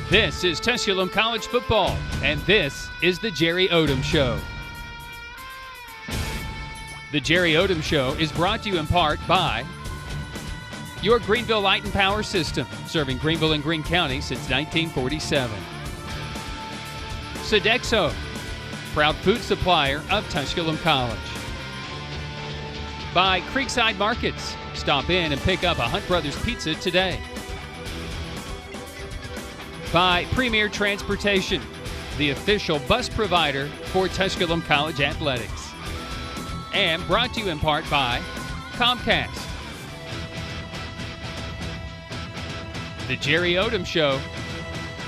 This is Tusculum College football, and this is the Jerry Odom Show. The Jerry Odom Show is brought to you in part by your Greenville Light and Power System, serving Greenville and Greene County since 1947. Sodexo, proud food supplier of Tusculum College. By Creekside Markets, stop in and pick up a Hunt Brothers pizza today. By Premier Transportation, the official bus provider for Tusculum College Athletics. And brought to you in part by Comcast. The Jerry Odom Show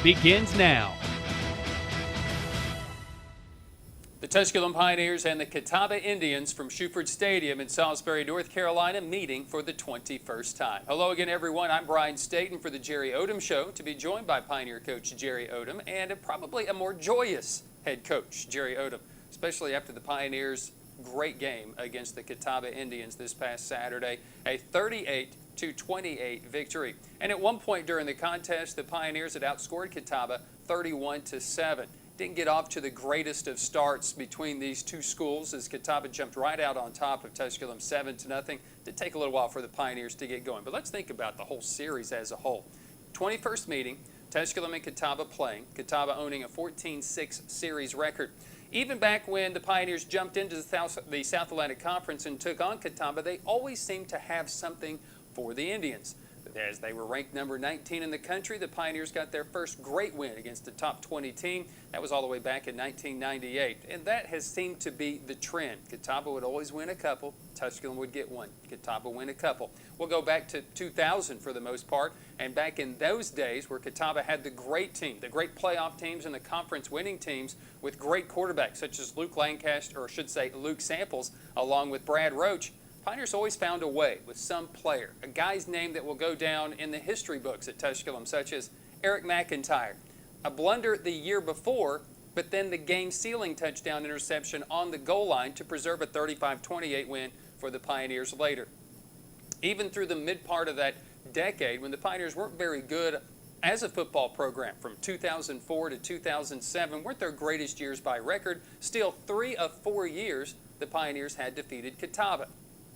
begins now. The Tusculum Pioneers and the Catawba Indians from Shuford Stadium in Salisbury, North Carolina, meeting for the 21st time. Hello again, everyone. I'm Brian Stayton for the Jerry Odom Show, to be joined by Pioneer coach Jerry Odom and probably a more joyous head coach, Jerry Odom, especially after the Pioneers' great game against the Catawba Indians this past Saturday, a 38-28 victory. And at one point during the contest, the Pioneers had outscored Catawba 31-7. Didn't get off to the greatest of starts between these two schools as Catawba jumped right out on top of Tusculum 7-0. Did take a little while for the Pioneers to get going, but let's think about the whole series as a whole. 21st meeting, Tusculum and Catawba playing, Catawba owning a 14-6 series record. Even back when the Pioneers jumped into the South Atlantic Conference and took on Catawba, they always seemed to have something for the Indians. As they were ranked number 19 in the country, the Pioneers got their first great win against the top 20 team. That was all the way back in 1998, and that has seemed to be the trend. Catawba would always win a couple. Tusculum would get one. Catawba win a couple. We'll go back to 2000 for the most part, and back in those days where Catawba had the great team, the great playoff teams and the conference winning teams with great quarterbacks such as Luke Lancaster, or I should say Luke Samples, along with Brad Roach, Pioneers always found a way with some player, a guy's name that will go down in the history books at Tusculum, such as Eric McIntyre. A blunder the year before, but then the game-sealing touchdown interception on the goal line to preserve a 35-28 win for the Pioneers later. Even through the mid-part of that decade, when the Pioneers weren't very good as a football program, from 2004 to 2007, weren't their greatest years by record, still 3 of 4 years the Pioneers had defeated Catawba.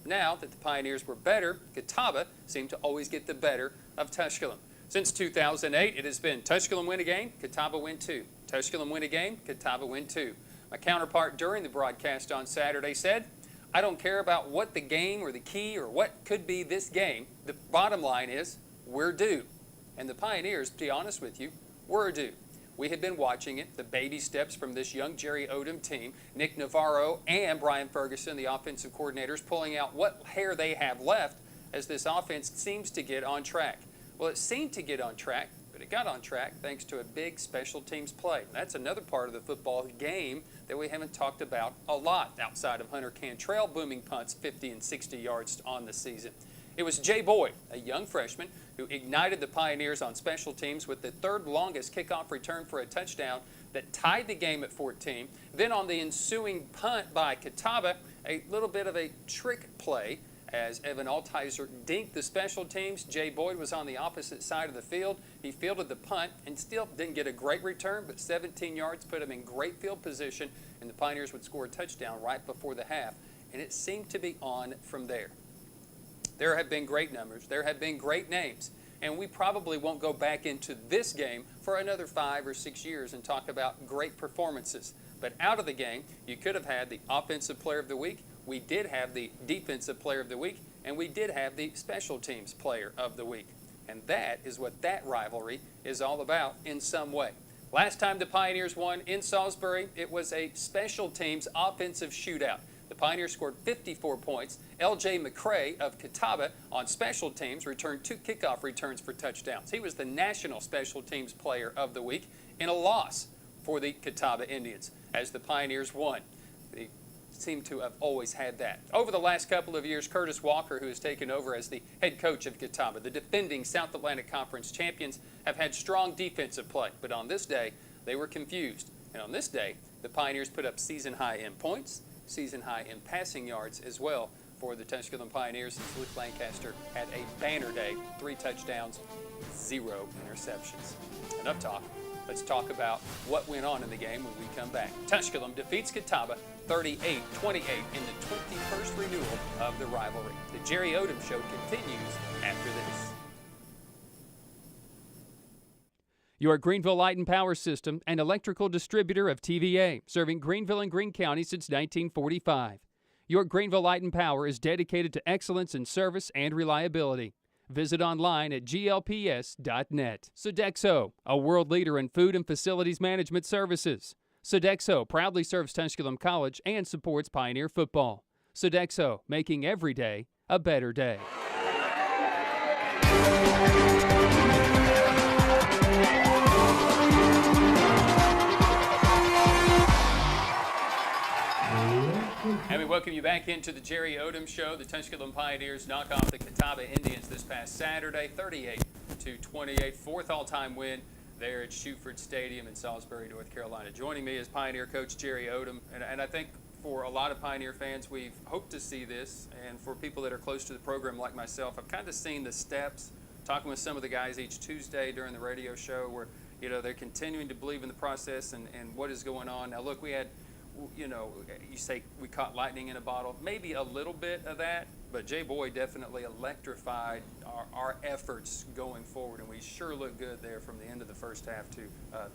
Now that the Pioneers were better, Catawba seemed to always get the better of Tusculum. Since 2008, it has been Tusculum win a game, Catawba win 2. Tusculum win a game, Catawba win 2. My counterpart during the broadcast on Saturday said, I don't care about what the game or the key or what could be this game. The bottom line is, we're due. And the Pioneers, to be honest with you, were due. We had been watching it, the baby steps from this young Jerry Odom team, Nick Navarro and Brian Ferguson, the offensive coordinators, pulling out what hair they have left as this offense seems to get on track. Well, it seemed to get on track, but it got on track thanks to a big special teams play. And that's another part of the football game that we haven't talked about a lot outside of Hunter Cantrell booming punts 50 and 60 yards on the season. It was Jay Boyd, a young freshman, who ignited the Pioneers on special teams with the third longest kickoff return for a touchdown that tied the game at 14. Then on the ensuing punt by Catawba, a little bit of a trick play as Evan Altizer dinked the special teams. Jay Boyd was on the opposite side of the field. He fielded the punt and still didn't get a great return, but 17 yards put him in great field position, and the Pioneers would score a touchdown right before the half. And it seemed to be on from there. There have been great numbers. There have been great names. And we probably won't go back into this game for another 5 or 6 years and talk about great performances. But out of the game, you could have had the Offensive Player of the Week. We did have the Defensive Player of the Week. And we did have the Special Teams Player of the Week. And that is what that rivalry is all about in some way. Last time the Pioneers won in Salisbury, it was a Special Teams offensive shootout. The Pioneers scored 54 points. L.J. McCray of Catawba on special teams returned 2 kickoff returns for touchdowns. He was the National Special Teams Player of the Week in a loss for the Catawba Indians as the Pioneers won. They seem to have always had that. Over the last couple of years, Curtis Walker, who has taken over as the head coach of Catawba, the defending South Atlantic Conference champions, have had strong defensive play. But on this day, they were confused. And on this day, the Pioneers put up season high in points, season high in passing yards as well for the Tusculum Pioneers since Luke Lancaster had a banner day, 3 touchdowns, 0 interceptions. Enough talk. Let's talk about what went on in the game when we come back. Tusculum defeats Catawba 38-28 in the 21st renewal of the rivalry. The Jerry Odom Show continues after this. Your Greenville Light and Power System, an electrical distributor of TVA, serving Greenville and Greene County since 1945. Your Greenville Light and Power is dedicated to excellence in service and reliability. Visit online at glps.net. Sodexo, a world leader in food and facilities management services. Sodexo proudly serves Tusculum College and supports Pioneer football. Sodexo, making every day a better day. And we welcome you back into the Jerry Odom Show. The Tusculum Pioneers knock off the Catawba Indians this past Saturday, 38-28, fourth all-time win there at Shuford Stadium in Salisbury, North Carolina. Joining me is Pioneer coach Jerry Odom, and I think for a lot of Pioneer fans, we've hoped to see this, and for people that are close to the program like myself, I've kind of seen the steps, talking with some of the guys each Tuesday during the radio show where, you know, they're continuing to believe in the process and what is going on. Now, look, we had, you know, you say we caught lightning in a bottle, maybe a little bit of that, but Jay Boyd definitely electrified our efforts going forward, and we sure look good there from the end of the first half to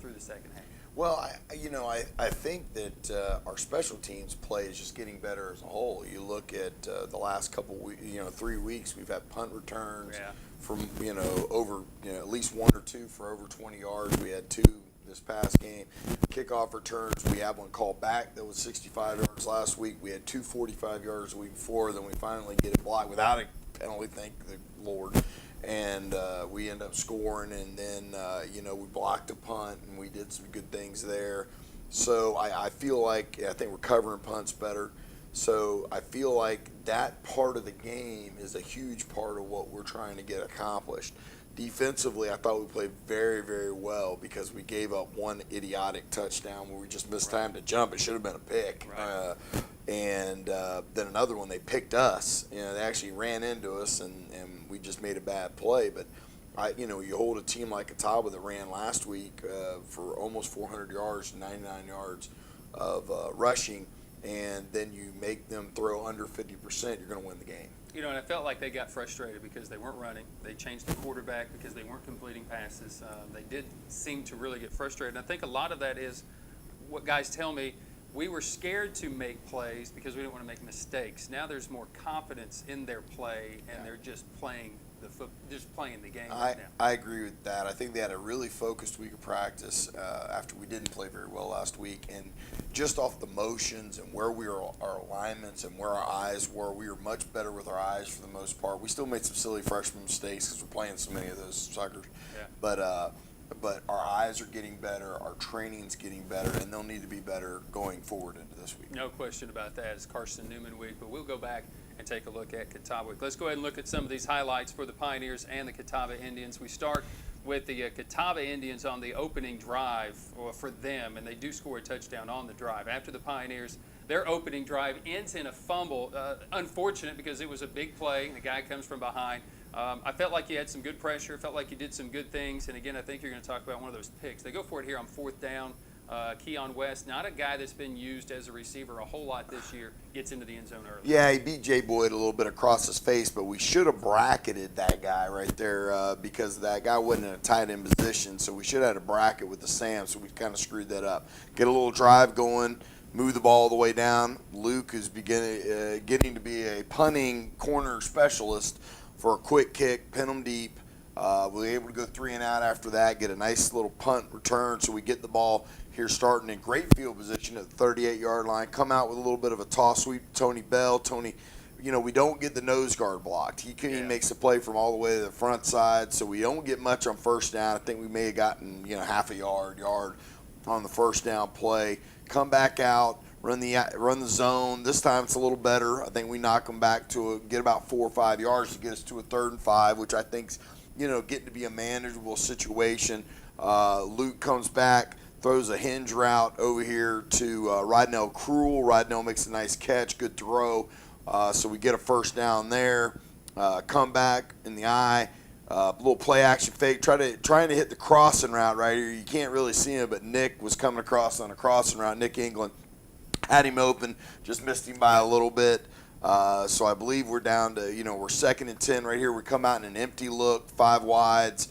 through the second half. Well, I think that our special teams play is just getting better as a whole. You look at the last couple weeks, 3 weeks, we've had punt returns from, over, at least 1 or 2 for over 20 yards. We had 2 this past game. Kickoff returns, we have one called back that was 65 yards last week. We had 2 45 yards the week before. Then we finally get it blocked without a penalty, thank the Lord. And we end up scoring, and then, we blocked a punt, and we did some good things there. So I feel like, I think we're covering punts better. So I feel like that part of the game is a huge part of what we're trying to get accomplished. Defensively, I thought we played very, very well because we gave up one idiotic touchdown where we just missed time to jump. It should have been a pick. Right. And then another one, they picked us. They actually ran into us, and we just made a bad play. But, you hold a team like Catawba that ran last week for almost 400 yards, 99 yards of rushing, and then you make them throw under 50%, you're going to win the game. And I felt like they got frustrated because they weren't running. They changed the quarterback because they weren't completing passes. They did seem to really get frustrated. And I think a lot of that is what guys tell me. We were scared to make plays because we didn't want to make mistakes. Now there's more confidence in their play, and they're just playing the game right now. I agree with that. I think they had a really focused week of practice after we didn't play very well last week, and just off the motions and where we were, our alignments and where our eyes were, we were much better with our eyes for the most part. We still made some silly freshman mistakes because we're playing so many of those suckers. Yeah. But our eyes are getting better, our training's getting better, and they'll need to be better going forward into this week. No question about that. It's Carson Newman week, but we'll go back and take a look at Catawba week. Let's go ahead and look at some of these highlights for the Pioneers and the Catawba Indians. We start with the Catawba Indians on the opening drive for them, and they do score a touchdown on the drive. After the Pioneers, their opening drive ends in a fumble. Unfortunate because it was a big play. The guy comes from behind. I felt like you had some good pressure. Felt like you did some good things. And again, I think you're going to talk about one of those picks. They go for it here on 4th down. Keon West, not a guy that's been used as a receiver a whole lot this year, gets into the end zone early. Yeah, he beat Jay Boyd a little bit across his face, but we should have bracketed that guy right there because that guy wasn't in a tight end position. So we should have had a bracket with the Sam, so we kind of screwed that up. Get a little drive going, move the ball all the way down. Luke is getting to be a punting corner specialist for a quick kick, pin them deep. We were able to go 3 and out after that, get a nice little punt return, so we get the ball here starting in great field position at the 38-yard line, come out with a little bit of a toss sweep to Tony Bell. Tony, we don't get the nose guard blocked. He makes the play from all the way to the front side, so we don't get much on 1st down. I think we may have gotten, half a yard on the 1st down play. Come back out, run the zone. This time it's a little better. I think we knock them back to get about 4 or 5 yards to get us to a 3rd and 5, which I think's, getting to be a manageable situation. Luke comes back, throws a hinge route over here to Rodnell Cruel. Rodnell makes a nice catch, good throw. So we get a first down there, come back in the eye, little play action fake, trying to hit the crossing route right here. You can't really see him, but Nick was coming across on a crossing route. Nick England had him open, just missed him by a little bit. So I believe we're down to, we're 2nd and 10 right here. We come out in an empty look, 5 wides,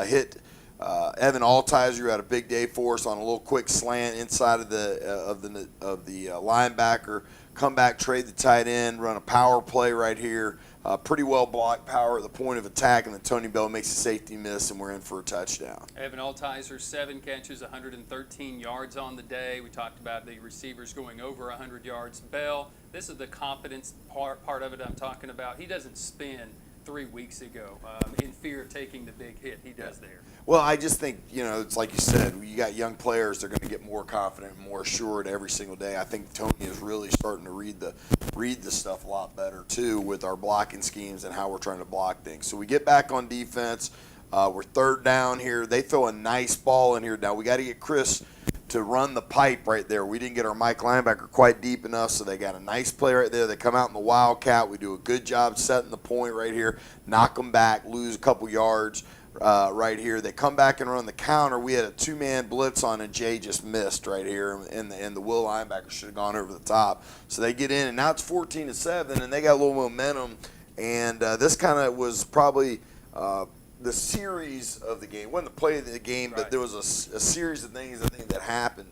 hit Evan Altizer, who had a big day for us on a little quick slant inside of the linebacker. Come back, trade the tight end, run a power play right here. Pretty well blocked power at the point of attack, and then Tony Bell makes a safety miss, and we're in for a touchdown. Evan Altizer, 7 catches, 113 yards on the day. We talked about the receivers going over 100 yards. Bell, this is the confidence part of it I'm talking about. He doesn't spin 3 weeks ago in fear of taking the big hit. He does there. Well, I just think, it's like you said, you got young players, they're going to get more confident and more assured every single day. I think Tony is really starting to read the stuff a lot better, too, with our blocking schemes and how we're trying to block things. So we get back on defense. We're 3rd down here. They throw a nice ball in here. Now, we got to get Chris to run the pipe right there. We didn't get our Mike linebacker quite deep enough, so they got a nice play right there. They come out in the Wildcat. We do a good job setting the point right here, knock them back, lose a couple yards. Right here, they come back and run the counter. We had a 2-man blitz on, and Jay just missed right here, and the Will linebacker should have gone over the top. So they get in, and now it's 14-7, and they got a little momentum. And this kind of was probably the series of the game. It wasn't the play of the game, but there was a series of things I think that happened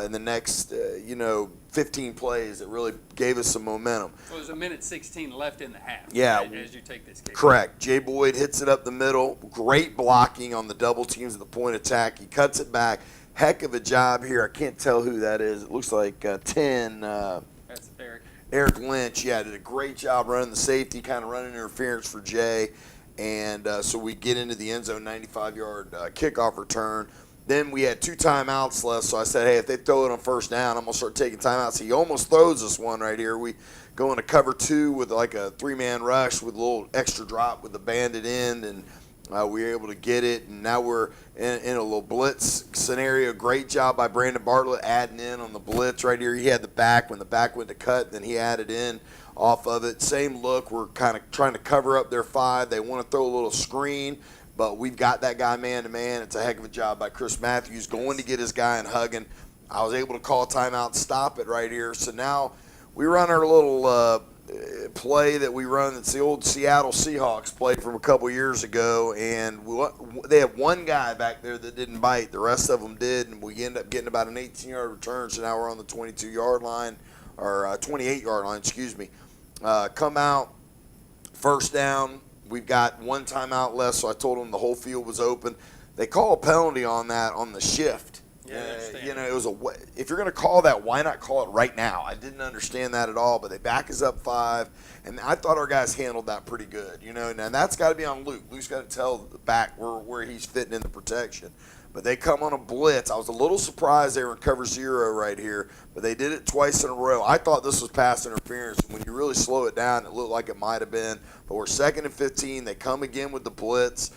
in the next 15 plays that really gave us some momentum. Well, there's a minute 16 left in the half. Yeah. Right, as you take this kick. Correct. Jay Boyd hits it up the middle. Great blocking on the double teams at the point attack. He cuts it back. Heck of a job here. I can't tell who that is. It looks like 10. That's Eric. Eric Lynch. Yeah, did a great job running the safety, kind of running interference for Jay. And so we get into the end zone, 95-yard kickoff return. Then we had 2 timeouts left, so I said, hey, if they throw it on 1st down, I'm going to start taking timeouts. He almost throws us one right here. We go into cover 2 with like a 3-man rush with a little extra drop with the banded end, and we were able to get it. And now we're in a little blitz scenario. Great job by Brandon Bartlett adding in on the blitz right here. He had the back. When the back went to cut, then he added in off of it. Same look. We're kind of trying to cover up their 5. They want to throw a little screen, but we've got that guy man-to-man. It's a heck of a job by Chris Matthews going to get his guy and hugging. I was able to call a timeout and stop it right here. So now we run our little play that we run. It's the old Seattle Seahawks play from a couple years ago, and they have one guy back there that didn't bite. The rest of them did, and we end up getting about an 18-yard return. So now we're on the 22-yard line, or 28-yard line, excuse me. Come out, 1st down. We've got 1 timeout left, so I told them the whole field was open. They call a penalty on that on the shift. Yeah, It was if you're going to call that, why not call it right now? I didn't understand that at all, but they back us up 5, and I thought our guys handled that pretty good. And that's got to be on Luke. Luke's got to tell the back where he's fitting in the protection. But they come on a blitz. I was a little surprised they were in cover 0 right here, but they did it twice in a row. I thought this was pass interference. When you really slow it down, it looked like it might have been. But we're 2nd and 15. They come again with the blitz.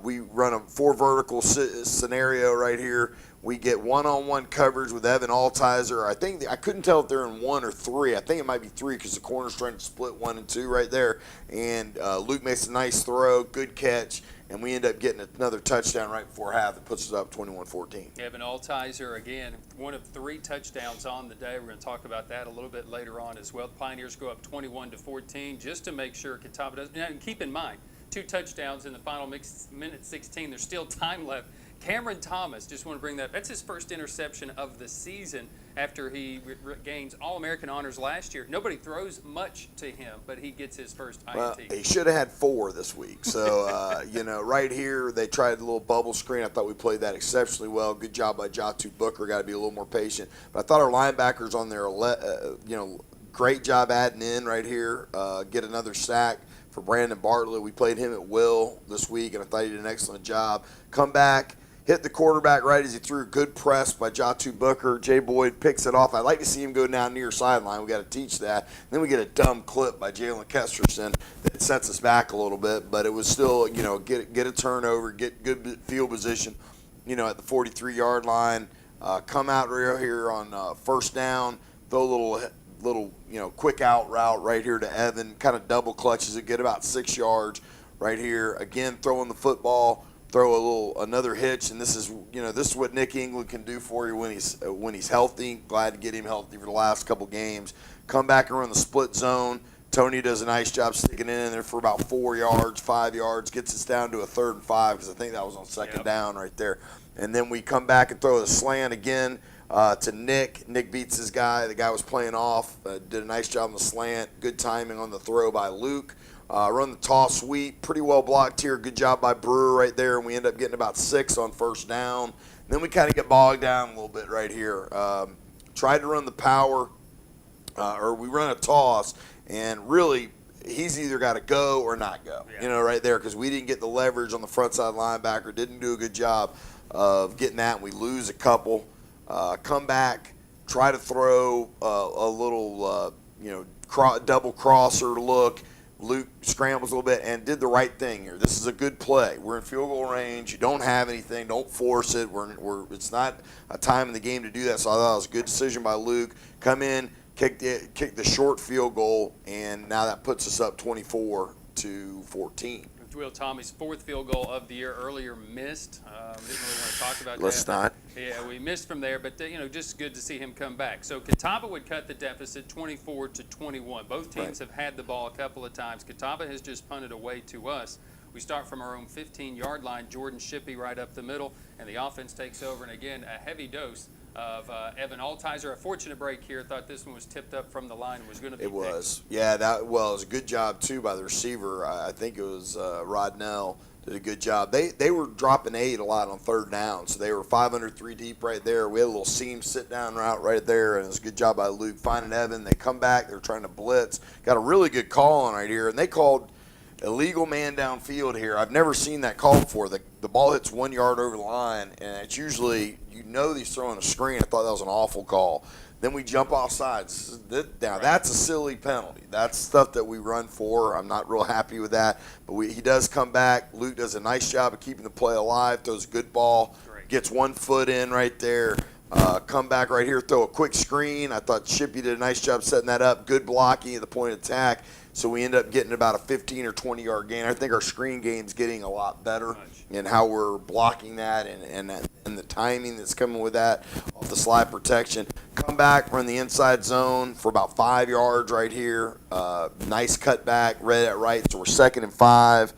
We run a 4 vertical scenario right here. We get one-on-one coverage with Evan Altizer. I couldn't tell if they're in 1 or 3. I think it might be 3 because the corner's trying to split 1 and 2 right there. And Luke makes a nice throw, good catch, and we end up getting another touchdown right before half that puts us up 21-14. Evan Altizer, again, one of 3 touchdowns on the day. We're going to talk about that a little bit later on as well. The Pioneers go up 21-14 just to make sure Catawba doesn't. And keep in mind, 2 touchdowns in the final minute 16. There's still time left. Cameron Thomas, just want to bring that. That's his first interception of the season after he gains All-American honors last year. Nobody throws much to him, but he gets his first INT. Well, he should have had 4 this week. So, right here, they tried a little bubble screen. I thought we played that exceptionally well. Good job by Jatu Booker. Got to be a little more patient. But I thought our linebackers on there, great job adding in right here. Get another sack for Brandon Bartlett. We played him at will this week, and I thought he did an excellent job. Come back. Hit the quarterback right as he threw a good press by Jatu Booker. Jay Boyd picks it off. I'd like to see him go down near sideline. We got to teach that. Then we get a dumb clip by Jalen Kesterson that sets us back a little bit, but it was still, get a turnover, get good field position, at the 43-yard line. Come out real here on 1st down, throw a little little, quick out route right here to Evan, kind of double clutches it, get about 6 yards right here. Again, throwing the football, throw another hitch, and this is what Nick England can do for you when he's healthy. Glad to get him healthy for the last couple games. Come back and run the split zone. Tony does a nice job sticking in there for about 4 yards, 5 yards, gets us down to a 3rd and 5 because I think that was on second down right there. And then we come back and throw the slant again to Nick. Nick beats his guy. The guy was playing off, did a nice job on the slant. Good timing on the throw by Luke. Run the toss sweep, pretty well blocked here. Good job by Brewer right there, and we end up getting about 6 on first down. Then we kind of get bogged down a little bit right here. Tried to run the power, or we run a toss, and really he's either got to go or not go, right there, because we didn't get the leverage on the front side linebacker, didn't do a good job of getting that, and we lose a couple. Come back, try to throw a little, double crosser look. Luke scrambles a little bit and did the right thing here. This is a good play. We're in field goal range. You don't have anything. Don't force it. It's not a time in the game to do that. So I thought it was a good decision by Luke. Come in, kick the short field goal, and now that puts us up 24-14. Will Tommy's 4th field goal of the year, earlier missed. We didn't really want to talk about Let's that. not. Yeah, we missed from there, but just good to see him come back. So Catawba would cut the deficit 24-21. Both teams have had the ball a couple of times. Catawba has just punted away to us. We start from our own 15-yard line. Jordan Shippey right up the middle, and the offense takes over. And again, a heavy dose of Evan Altizer. A fortunate break here. Thought this one was tipped up from the line and was going to be It was. Yeah, it was a good job, too, by the receiver. I think it was Rodnell did a good job. They were dropping 8 a lot on 3rd down, so they were 503 deep right there. We had a little seam sit-down route right there, and it was a good job by Luke finding Evan. They come back. They're trying to blitz. Got a really good call on right here, and they called illegal man downfield here. I've never seen that call before. The ball hits 1 yard over the line, and it's usually, he's throwing a screen. I thought that was an awful call. Then we jump off sides. Now, that's a silly penalty. That's stuff that we run for. I'm not real happy with that. But he does come back. Luke does a nice job of keeping the play alive, throws a good ball, gets 1 foot in right there. Come back right here, throw a quick screen. I thought Shippey did a nice job setting that up. Good blocking at the point of attack. So we end up getting about a 15 or 20-yard gain. I think our screen game's getting a lot better in how we're blocking that and the timing that's coming with that off the slide protection. Come back, run the inside zone for about 5 yards right here. Nice cutback, read it right. So we're 2nd and 5.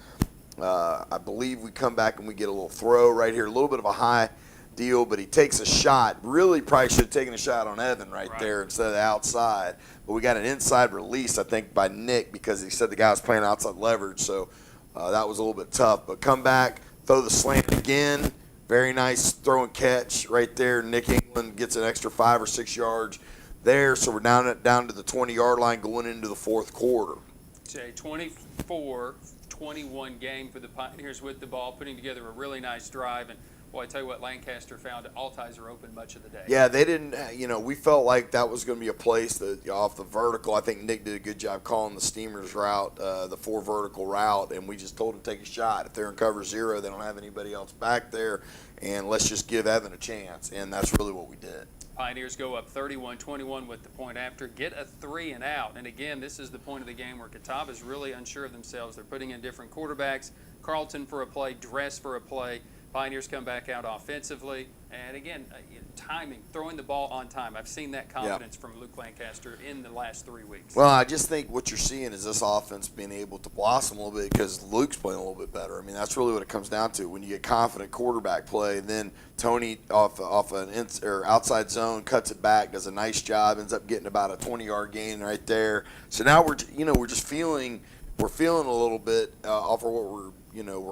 I believe we come back and we get a little throw right here. A little bit of a high deal, but he takes a shot. Really probably should have taken a shot on Evan right there instead of the outside. But we got an inside release, I think, by Nick because he said the guy was playing outside leverage. So that was a little bit tough. But come back, throw the slant again. Very nice throw and catch right there. Nick England gets an extra 5 or 6 yards there. So we're down to the 20-yard line going into the 4th quarter. It's a 24-21 game for the Pioneers with the ball, putting together a really nice drive. And boy, I tell you what, Lancaster found Altizer open much of the day. Yeah, they didn't, we felt like that was going to be a place that off the vertical. I think Nick did a good job calling the Steamers route, the 4 vertical route, and we just told them to take a shot. If they're in cover 0, they don't have anybody else back there, and let's just give Evan a chance, and that's really what we did. Pioneers go up 31-21 with the point after, get a 3 and out. And again, this is the point of the game where Catawba is really unsure of themselves. They're putting in different quarterbacks. Carlton for a play, Dress for a play. Pioneers come back out offensively. And again, timing, throwing the ball on time. I've seen that confidence from Luke Lancaster in the last 3 weeks. Well, I just think what you're seeing is this offense being able to blossom a little bit because Luke's playing a little bit better. I mean, that's really what it comes down to. When you get confident quarterback play, and then Tony off an outside zone cuts it back, does a nice job, ends up getting about a 20-yard gain right there. So now we're just feeling a little bit off of what we're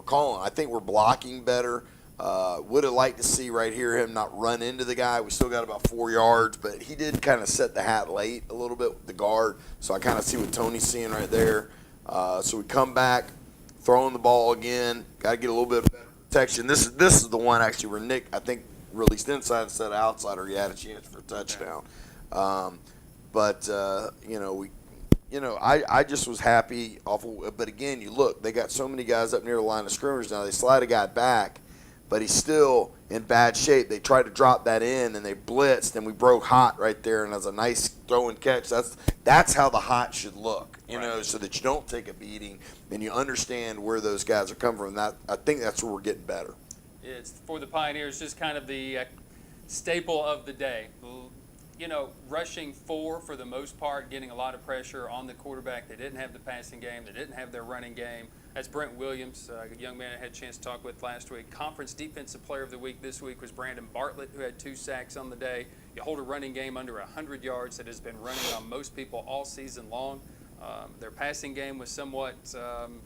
calling. I think we're blocking better. Would have liked to see right here him not run into the guy. We still got about 4 yards, but he did kind of set the hat late a little bit with the guard. So I kind of see what Tony's seeing right there. So we come back, throwing the ball again. Got to get a little bit of better protection. This is the one actually where Nick, I think, released inside instead of outside, or he had a chance for a touchdown. I just was happy. But again, you look, they got so many guys up near the line of scrimmage now. They slide a guy back, but he's still in bad shape. They tried to drop that in, and they blitzed, and we broke hot right there, and it was a nice throw and catch. That's how the hot should look, you know, so that you don't take a beating and you understand where those guys are coming from. I think that's where we're getting better. It's for the Pioneers, just kind of the staple of the day. You know, rushing for the most part, getting a lot of pressure on the quarterback. They didn't have the passing game. They didn't have their running game. That's Brent Williams, a young man I had a chance to talk with last week. Conference Defensive Player of the Week this week was Brandon Bartlett, who had 2 sacks on the day. You hold a running game under 100 yards that has been running on most people all season long. Their passing game was somewhat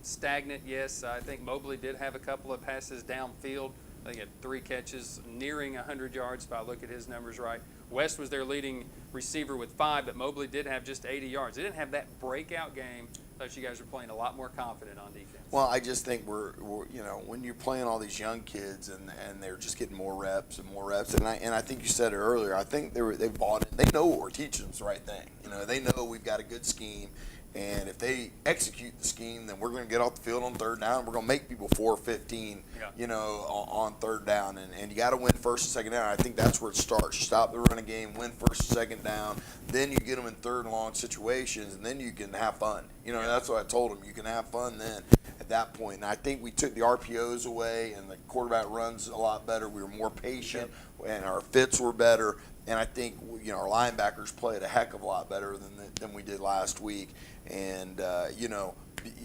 stagnant, yes. I think Mobley did have a couple of passes downfield. I think he had 3 catches nearing 100 yards, if I look at his numbers right. West was their leading receiver with 5, but Mobley did have just 80 yards. They didn't have that breakout game. I thought you guys were playing a lot more confident on defense. Well, I just think we're you know, when you're playing all these young kids and they're just getting more reps and more reps, and I think you said it earlier. I think they bought it. They know what we're teaching them's the right thing. You know, they know we've got a good scheme. And if they execute the scheme, then we're going to get off the field on 3rd down. We're going to make people 4-15, you know, on 3rd down. And you got to win 1st and 2nd down. I think that's where it starts. Stop the running game, win 1st and 2nd down. Then you get them in 3rd and long situations, and then you can have fun. You know, that's what I told them. You can have fun then at that point. And I think we took the RPOs away, and the quarterback runs a lot better. We were more patient, and our fits were better. And I think, you know, our linebackers played a heck of a lot better than we did last week. And, you know,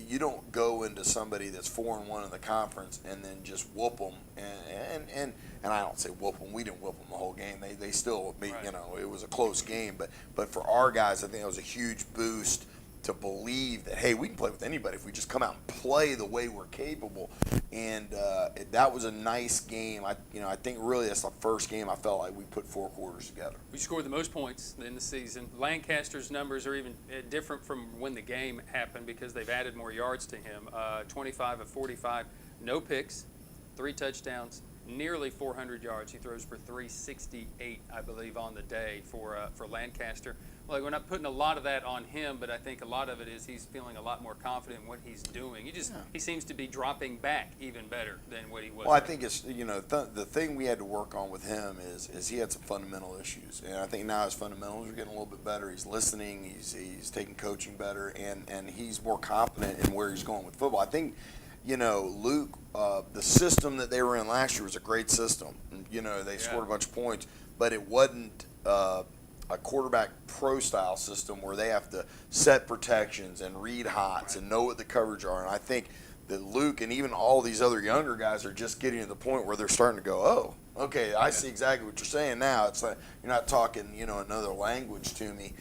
you don't go into somebody that's 4-1 in the conference and then just whoop them. And I don't say whoop them. We didn't whoop them the whole game. They still, you know, it was a close game. But for our guys, I think it was a huge boost to believe that, hey, we can play with anybody if we just come out and play the way we're capable. And that was a nice game. I think really that's the first game I felt like we put 4 quarters together. We scored the most points in the season. Lancaster's numbers are even different from when the game happened because they've added more yards to him. 25 of 45, no picks, 3 touchdowns, nearly 400 yards. He throws for 368, I believe, on the day for Lancaster. Like, we're not putting a lot of that on him, but I think a lot of it is he's feeling a lot more confident in what he's doing. He seems to be dropping back even better than what he was. Well, I think it's, you know, the thing we had to work on with him is he had some fundamental issues, and I think now his fundamentals are getting a little bit better. He's listening, he's taking coaching better, and he's more confident in where he's going with football. I think, you know, Luke, the system that they were in last year was a great system. You know, they scored a bunch of points, but it wasn't a quarterback pro style system where they have to set protections and read hots and know what the coverage are. And I think that Luke and even all these other younger guys are just getting to the point where they're starting to go, oh, okay, I see exactly what you're saying now. It's like you're not talking, you know, another language to me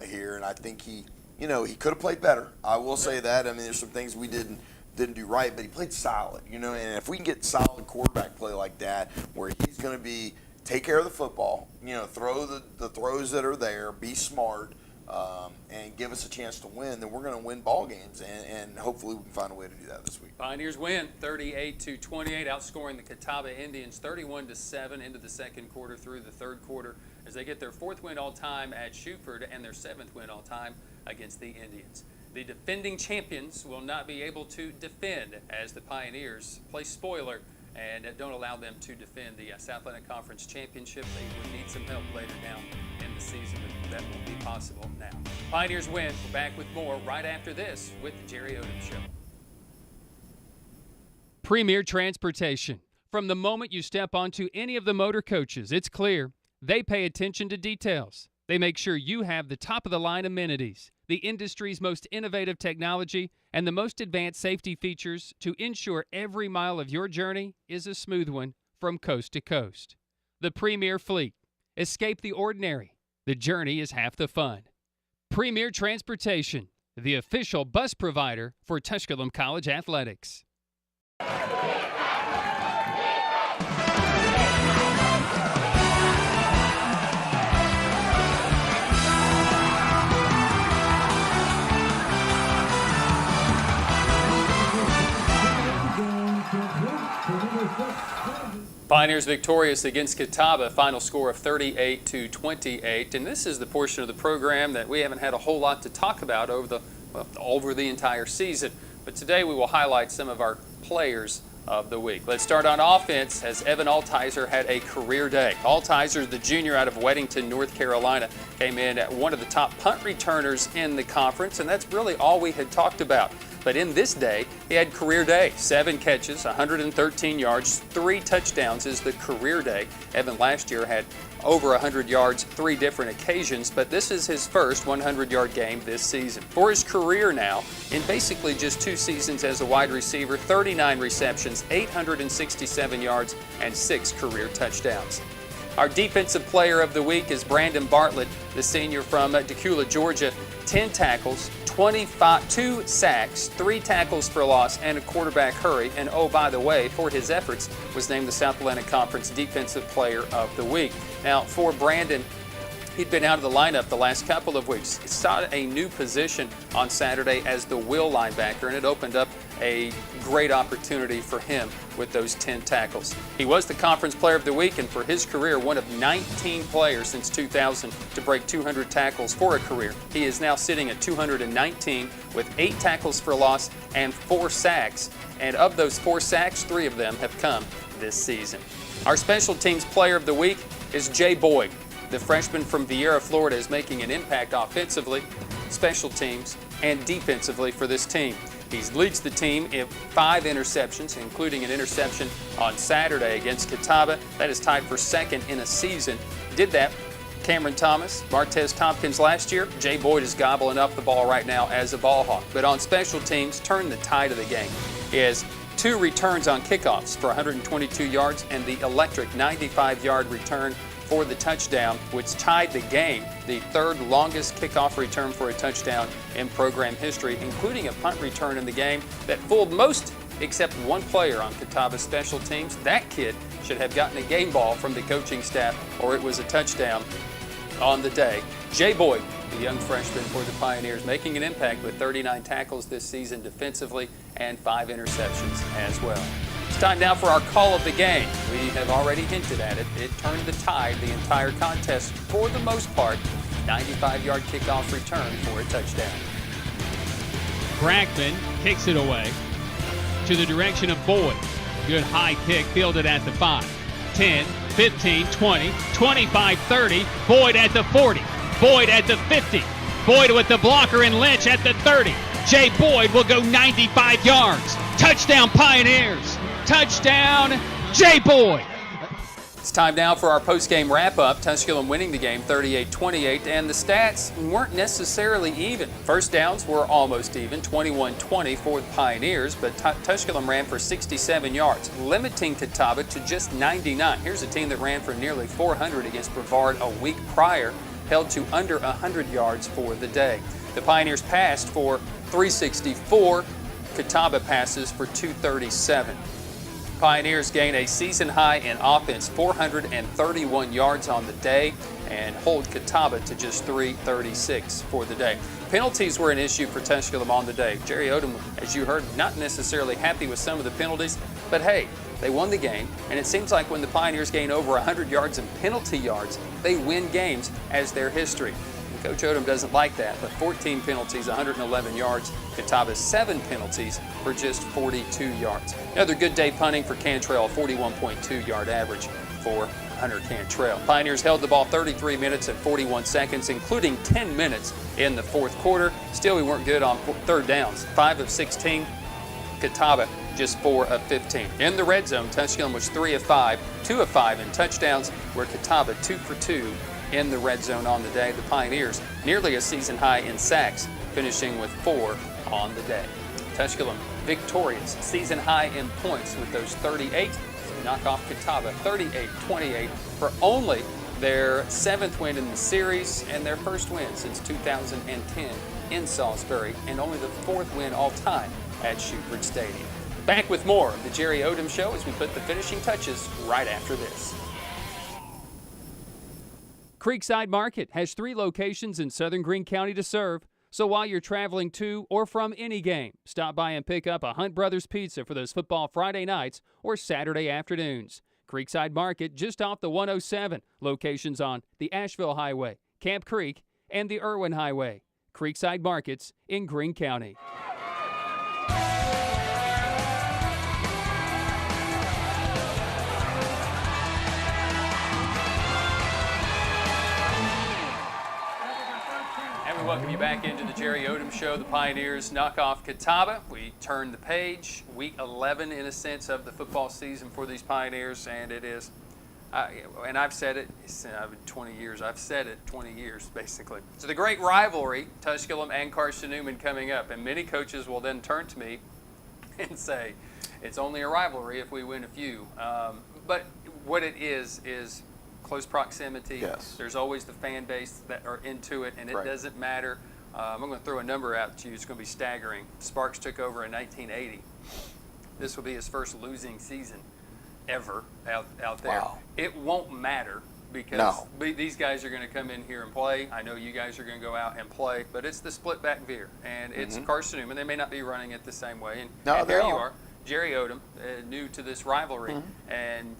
here. And I think he could have played better. I will say that. I mean, there's some things we didn't do right, but he played solid, you know. And if we can get solid quarterback play like that, where he's going to be take care of the football, you know, throw the throws that are there, be smart, and give us a chance to win, then we're going to win ball games, and hopefully we can find a way to do that this week. Pioneers win 38-28, outscoring the Catawba Indians 31-7 into the 2nd quarter through the 3rd quarter as they get their 4th win all time at Shuford and their 7th win all time against the Indians. The defending champions will not be able to defend as the Pioneers play spoiler and don't allow them to defend the South Atlantic Conference Championship. They would need some help later down in the season, but that won't be possible now. Pioneers win. We're back with more right after this with the Jerry Odom Show. Premier Transportation. From the moment you step onto any of the motor coaches, it's clear they pay attention to details. They make sure you have the top-of-the-line amenities, the industry's most innovative technology, and the most advanced safety features to ensure every mile of your journey is a smooth one from coast to coast. The Premier Fleet. Escape the ordinary. The journey is half the fun. Premier Transportation, the official bus provider for Tusculum College Athletics. Pioneers victorious against Catawba, final score of 38-28. And this is the portion of the program that we haven't had a whole lot to talk about over the entire season. But today we will highlight some of our players of the week. Let's start on offense as Evan Altizer had a career day. Altizer, the junior out of Weddington, North Carolina, came in at one of the top punt returners in the conference, and that's really all we had talked about. But in this day, he had career day. 7 catches, 113 yards, 3 touchdowns is the career day. Evan last year had over 100 yards 3 different occasions, but this is his first 100-yard game this season. For his career now, in basically just 2 seasons as a wide receiver, 39 receptions, 867 yards, and 6 career touchdowns. Our defensive player of the week is Brandon Bartlett, the senior from Decula, Georgia. 10 tackles, 2 sacks, 3 tackles for loss, and a quarterback hurry. And oh, by the way, for his efforts, was named the South Atlantic Conference Defensive Player of the Week. Now, for Brandon, he'd been out of the lineup the last couple of weeks. He sought a new position on Saturday as the will linebacker, and it opened up a great opportunity for him with those 10 tackles. He was the Conference Player of the Week, and for his career, one of 19 players since 2000 to break 200 tackles for a career. He is now sitting at 219 with 8 tackles for loss and 4 sacks. And of those 4 sacks, 3 of them have come this season. Our Special Teams Player of the Week is Jay Boyd. The freshman from Vieira, Florida, is making an impact offensively, special teams, and defensively for this team. He leads the team in 5 interceptions, including an interception on Saturday against Catawba. That is tied for second in a season. Did that Cameron Thomas, Martez Tompkins last year. Jay Boyd is gobbling up the ball right now as a ball hawk. But on special teams, turned the tide of the game. He has 2 returns on kickoffs for 122 yards and the electric 95-yard return for the touchdown, which tied the game, the 3rd longest kickoff return for a touchdown in program history, including a punt return in the game that fooled most except one player on Catawba special teams. That kid should have gotten a game ball from the coaching staff, or it was a touchdown on the day. Jay Boyd, the young freshman for the Pioneers, making an impact with 39 tackles this season defensively and 5 interceptions as well. It's time now for our call of the game. We have already hinted at it. It turned the tide the entire contest for the most part. 95-yard kickoff return for a touchdown. Brackman kicks it away to the direction of Boyd. Good high kick, fielded at the 5, 10, 15, 20, 25, 30. Boyd at the 40. Boyd at the 50. Boyd with the blocker and Lynch at the 30. Jay Boyd will go 95 yards. Touchdown Pioneers. Touchdown, Jay Boyd. It's time now for our post-game wrap-up. Tusculum winning the game 38-28, and the stats weren't necessarily even. First downs were almost even, 21-20 for the Pioneers, but Tusculum ran for 67 yards, limiting Catawba to just 99. Here's a team that ran for nearly 400 against Brevard a week prior, held to under 100 yards for the day. The Pioneers passed for 364, Catawba passes for 237. Pioneers gain a season high in offense, 431 yards on the day, and hold Catawba to just 336 for the day. Penalties were an issue for Tusculum on the day. Jerry Odom, as you heard, not necessarily happy with some of the penalties, but hey, they won the game, and it seems like when the Pioneers gain over 100 yards in penalty yards, they win games as their history. Coach Odom doesn't like that, but 14 penalties, 111 yards. Catawba's 7 penalties for just 42 yards. Another good day punting for Cantrell, 41.2-yard average for Hunter Cantrell. Pioneers held the ball 33 minutes and 41 seconds, including 10 minutes in the 4th quarter. Still, we weren't good on 3rd downs. 5 of 16. Catawba just 4 of 15. In the red zone, Tusculum was 3 of 5, 2 of 5 in touchdowns, where Catawba 2 for 2 in the red zone on the day. The Pioneers nearly a season high in sacks, finishing with 4 on the day. Tusculum victorious, season high in points with those 38. So knock off Catawba 38-28 for only their 7th win in the series and their first win since 2010 in Salisbury, and only the 4th win all time at Shuford Stadium. Back with more of the Jerry Odom Show as we put the finishing touches right after this. Creekside Market has 3 locations in southern Greene County to serve. So while you're traveling to or from any game, stop by and pick up a Hunt Brothers Pizza for those football Friday nights or Saturday afternoons. Creekside Market just off the 107. Locations on the Asheville Highway, Camp Creek, and the Irwin Highway. Creekside Markets in Greene County. welcome you back into the Jerry Odom Show. The Pioneers knock off Catawba. We turn the page. Week 11, in a sense, of the football season for these Pioneers, and it is, and I've said it, I've been 20 years. I've said it 20 years, basically. So the great rivalry, Tusculum and Carson Newman coming up, and many coaches will then turn to me and say, it's only a rivalry if we win a few. But what it is close proximity. Yes. There's always the fan base that are into it, and it Right. doesn't matter. I'm going to throw a number out to you. It's going to be staggering. Sparks took over in 1980. This will be his first losing season ever out there. Wow. It won't matter because No. these guys are going to come in here and play. I know you guys are going to go out and play, but it's the split back veer, and it's Carson Newman. They may not be running it the same way. And, No, and they here you are. are, Jerry Odom, new to this rivalry, and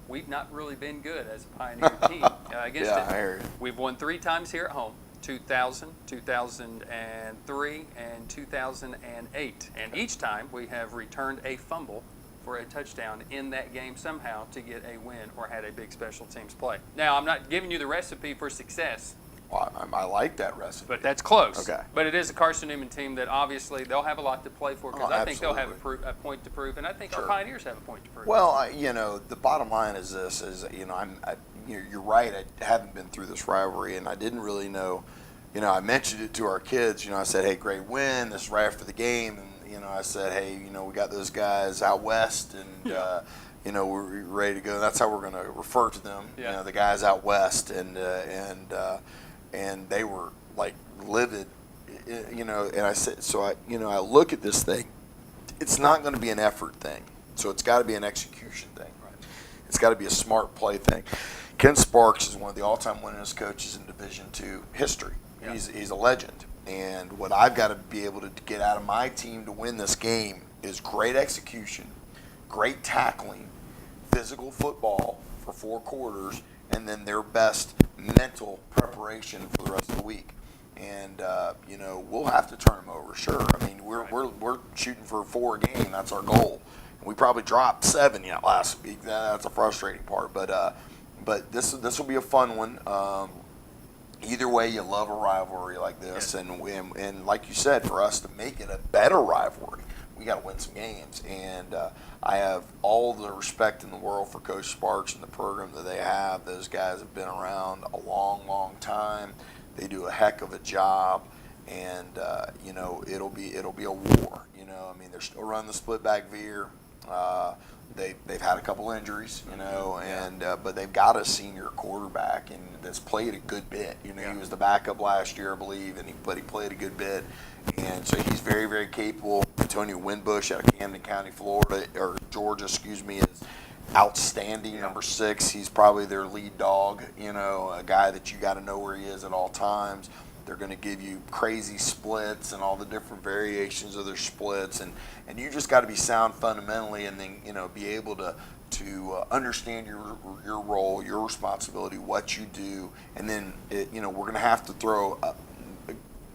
we've not really been good as a Pioneer team against Yeah, it. I hear you. We've won 3 times here at home, 2000, 2003, and 2008. And each time we have returned a fumble for a touchdown in that game somehow to get a win or had a big special teams play. Now, I'm not giving you the recipe for success, Well, I like that recipe. but that's close. Okay. But it is a Carson Newman team that obviously they'll have a lot to play for because Oh, I think they'll have absolutely. a point to prove, and I think our Sure. Pioneers have a point to prove. Well, the bottom line is this: you're right. I haven't been through this rivalry, and I didn't really know. I mentioned it to our kids. I said, "Hey, great win." This is right after the game, and I said, "Hey, we got those guys out west, and we're ready to go." That's how we're going to refer to them. Yeah. The guys out west, and they were like livid. And I said, so I look at this thing. It's not going to be an effort thing. So it's got to be an execution thing. Right. It's got to be a smart play thing. Ken Sparks is one of the all-time winningest coaches in Division II history. Yeah. He's a legend. And what I've got to be able to get out of my team to win this game is great execution, great tackling, physical football for 4 quarters, and then their best mental preparation for the rest of the week. And we'll have to turn them over. Sure. I mean, we're shooting for 4 a game. That's our goal. We probably dropped 7 last week. That's a frustrating part. But this will be a fun one. Either way, you love a rivalry like this, and like you said, for us to make it a better rivalry, we got to win some games. And I have all the respect in the world for Coach Sparks and the program that they have. Those guys have been around a long, long time. They do a heck of a job, and it'll be a war. They're still running the split back veer. They've had a couple injuries, but they've got a senior quarterback and that's played a good bit. He was the backup last year, I believe, but he played a good bit, and so he's very, very capable. Antonio Winbush out of Camden County, Georgia, is outstanding. Number 6, he's probably their lead dog. A guy that you got to know where he is at all times. They're going to give you crazy splits and all the different variations of their splits, and you just got to be sound fundamentally, and then be able to understand your role, your responsibility, what you do, and then we're going to have to throw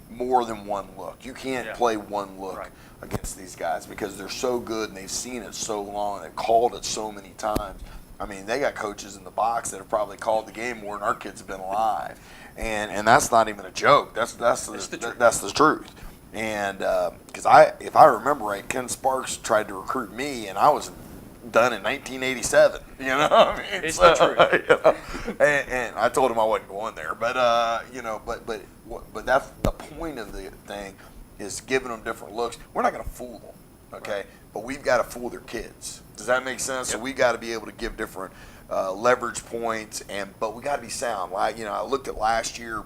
more than one look. You can't play one look against these guys because they're so good and they've seen it so long and they've called it so many times. I mean, they got coaches in the box that have probably called the game more than our kids have been alive. And that's not even a joke. That's the truth. And because if I remember right, Ken Sparks tried to recruit me, and I was done in 1987. It's the truth. And I told him I wasn't going there. But but that's the point of the thing, is giving them different looks. We're not going to fool them, okay? Right. But we've got to fool their kids. Does that make sense? Yep. So we got to be able to give different leverage points, but we got to be sound. I looked at last year,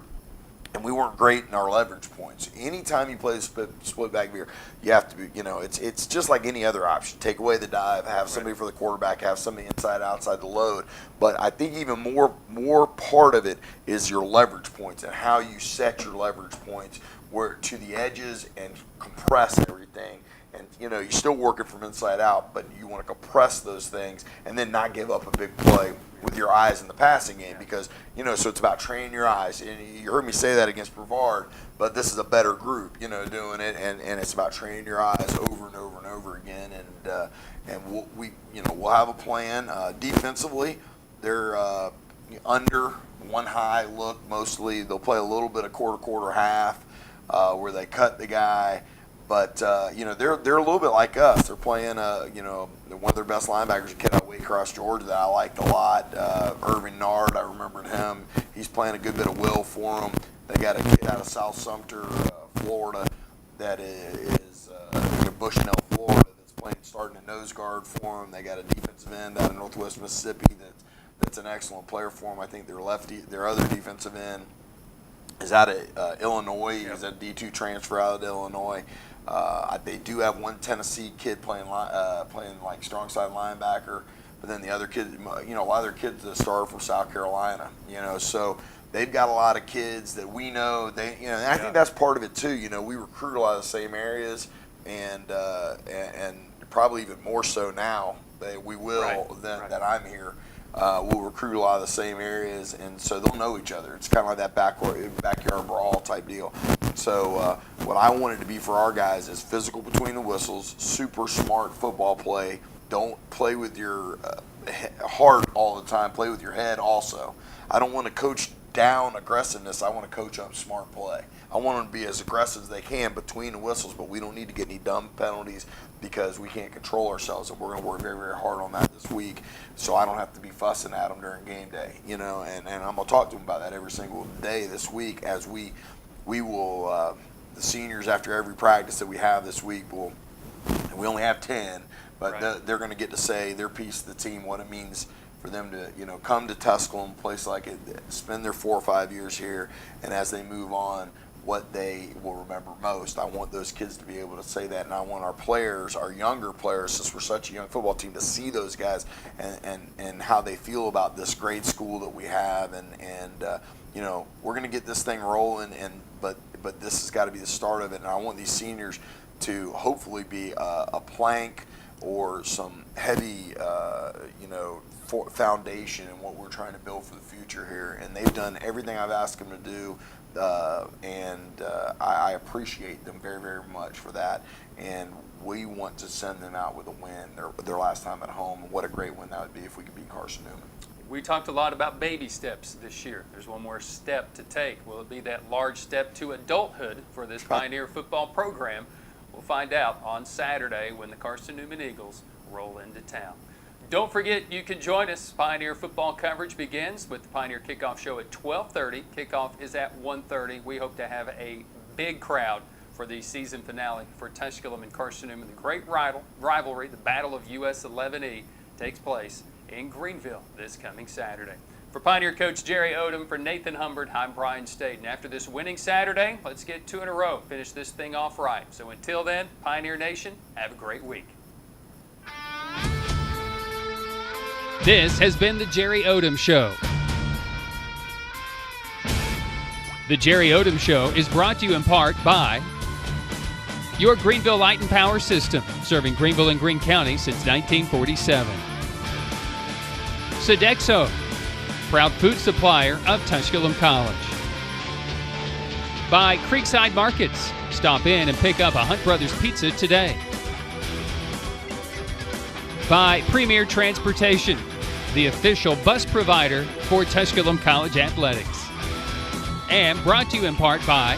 and we weren't great in our leverage points. Anytime you play the split back veer, you have to be. It's just like any other option. Take away the dive, have somebody for the quarterback, have somebody inside, outside the load. But I think even more part of it is your leverage points and how you set your leverage points, where to the edges and compress everything. And you're still working from inside out, but you want to compress those things and then not give up a big play with your eyes in the passing game, because so it's about training your eyes. And you heard me say that against Brevard, but this is a better group, doing it, and it's about training your eyes over and over and over again. And we'll have a plan defensively. They're under, one high look mostly. They'll play a little bit of quarter, half, where they cut the guy. But they're a little bit like us. They're playing one of their best linebackers, a kid out of Waycross, Georgia, that I liked a lot. Irving Nard, I remembered him. He's playing a good bit of will for them. They got a kid out of South Sumter, Florida, that is Bushnell, Florida, that's starting a nose guard for them. They got a defensive end out of Northwest Mississippi that's an excellent player for them. I think their other defensive end is out of Illinois. He's a D2 transfer out of Illinois. They do have one Tennessee kid playing like strong side linebacker, but then the other kid, a lot of their kids that started from South Carolina. So they've got a lot of kids that we know. And I think that's part of it too. We recruit a lot of the same areas, and probably even more so now that we will that I'm here. We'll recruit a lot of the same areas, and so they'll know each other. It's kind of like that backyard brawl type deal. So what I wanted to be for our guys is physical between the whistles, super smart football play. Don't play with your heart all the time. Play with your head also. I don't want to coach down aggressiveness. I want to coach up smart play. I want them to be as aggressive as they can between the whistles, but we don't need to get any dumb penalties because we can't control ourselves, and we're going to work very, very hard on that this week, so I don't have to be fussing at them during game day, and I'm going to talk to them about that every single day this week as we will, the seniors after every practice that we have this week, we only have 10, but they're going to get to say their piece of the team, what it means for them to, come to Tusculum, a place like it, spend their 4 or 5 years here, and as they move on, what they will remember most. I want those kids to be able to say that, and I want our players, our younger players, since we're such a young football team, to see those guys and how they feel about this great school that we have, and we're going to get this thing rolling, but this has got to be the start of it, and I want these seniors to hopefully be a plank or some heavy, foundation in what we're trying to build for the future here. And they've done everything I've asked them to do, and I appreciate them very, very much for that. And we want to send them out with a win, their last time at home. What a great win that would be if we could beat Carson Newman. We talked a lot about baby steps this year. There's one more step to take. Will it be that large step to adulthood for this Pioneer football program? We'll find out on Saturday when the Carson Newman Eagles roll into town. Don't forget, you can join us. Pioneer football coverage begins with the Pioneer Kickoff Show at 12:30. Kickoff is at 1:30. We hope to have a big crowd for the season finale for Tusculum and Carson Newman. The great rivalry, the Battle of US 11E, takes place in Greenville this coming Saturday. For Pioneer coach Jerry Odom, for Nathan Humbert, I'm Brian Stayton. After this winning Saturday, let's get 2 in a row, finish this thing off right. So until then, Pioneer Nation, have a great week. This has been the Jerry Odom Show. The Jerry Odom Show is brought to you in part by your Greenville Light and Power System, serving Greenville and Greene County since 1947. Sodexo, proud food supplier of Tusculum College. By Creekside Markets, stop in and pick up a Hunt Brothers Pizza today. By Premier Transportation, the official bus provider for Tusculum College Athletics. And brought to you in part by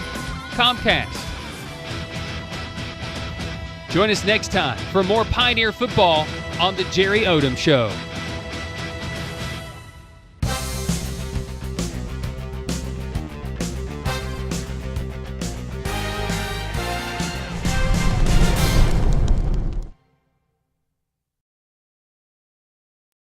Comcast. Join us next time for more Pioneer football on the Jerry Odom Show.